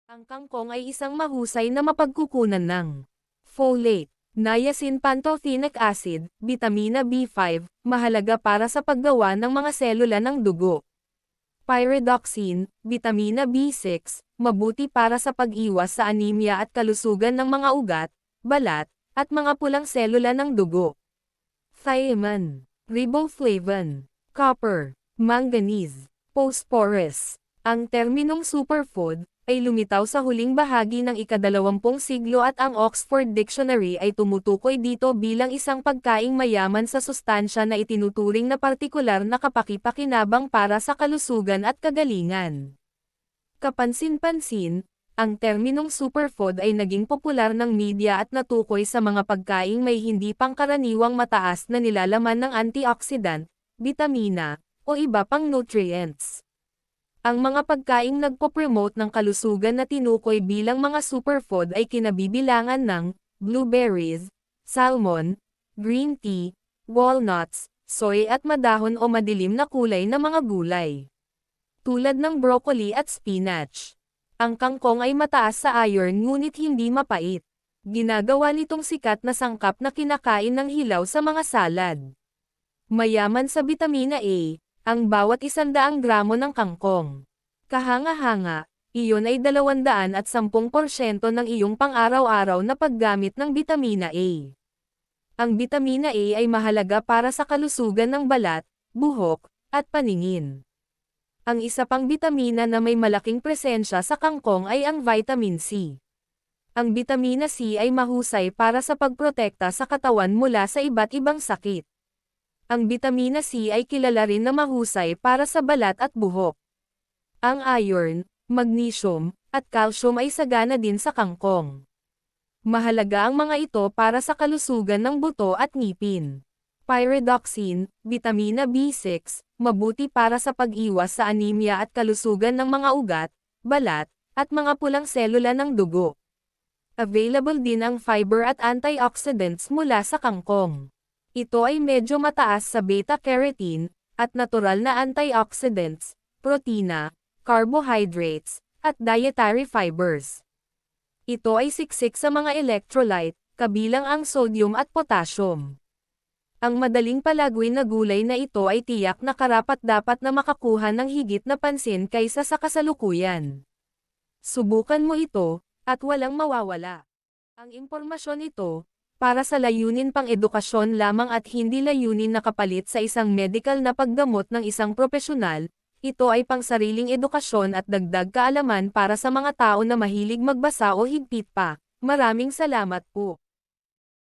Ang kangkong ay isang mahusay na mapagkukunan ng folate, niacin pantothenic acid, bitamina B5, mahalaga para sa paggawa ng mga selula ng dugo. Pyridoxine, bitamina B6, mabuti para sa pag-iwas sa anemia at kalusugan ng mga ugat, balat, at mga pulang selula ng dugo. Thiamine, riboflavin, copper, manganese, phosphorus. Ang terminong superfood ay lumitaw sa huling bahagi ng ika-20 siglo at ang Oxford Dictionary ay tumutukoy dito bilang isang pagkaing mayaman sa sustansya na itinuturing na partikular na kapaki-pakinabang para sa kalusugan at kagalingan. Kapansin-pansin, ang terminong superfood ay naging popular ng media at natukoy sa mga pagkaing may hindi pangkaraniwang mataas na nilalaman ng antioxidant, bitamina, o iba pang nutrients. Ang mga pagkaing nagpo-promote ng kalusugan na tinukoy bilang mga superfood ay kinabibilangan ng blueberries, salmon, green tea, walnuts, soy at madahon o madilim na kulay na mga gulay. Tulad ng broccoli at spinach. Ang kangkong ay mataas sa iron ngunit hindi mapait. Ginagawa nitong sikat na sangkap na kinakain ng hilaw sa mga salad. Mayaman sa bitamina A, ang bawat 100 gramo ng kangkong. Kahanga-hanga, iyon ay 210% ng iyong pang-araw-araw na paggamit ng bitamina A. Ang bitamina A ay mahalaga para sa kalusugan ng balat, buhok, at paningin. Ang isa pang bitamina na may malaking presensya sa kangkong ay ang vitamin C. Ang bitamina C ay mahusay para sa pagprotekta sa katawan mula sa iba't ibang sakit. Ang bitamina C ay kilala rin na mahusay para sa balat at buhok. Ang iron, magnesium, at calcium ay sagana din sa kangkong. Mahalaga ang mga ito para sa kalusugan ng buto at ngipin. Pyridoxine, bitamina B6, mabuti para sa pag-iwas sa anemia at kalusugan ng mga ugat, balat, at mga pulang selula ng dugo. Available din ang fiber at antioxidants mula sa kangkong. Ito ay medyo mataas sa beta-carotene, at natural na antioxidants, protina, carbohydrates, at dietary fibers. Ito ay siksik sa mga electrolyte, kabilang ang sodium at potassium. Ang madaling palaguin na gulay na ito ay tiyak na karapat-dapat na makakuha ng higit na pansin kaysa sa kasalukuyan. Subukan mo ito, at walang mawawala. Ang impormasyon ito, para sa layunin pang edukasyon lamang at hindi layunin na kapalit sa isang medical na paggamot ng isang propesyonal, ito ay pang sariling edukasyon at dagdag kaalaman para sa mga tao na mahilig magbasa o higpit pa. Maraming salamat po.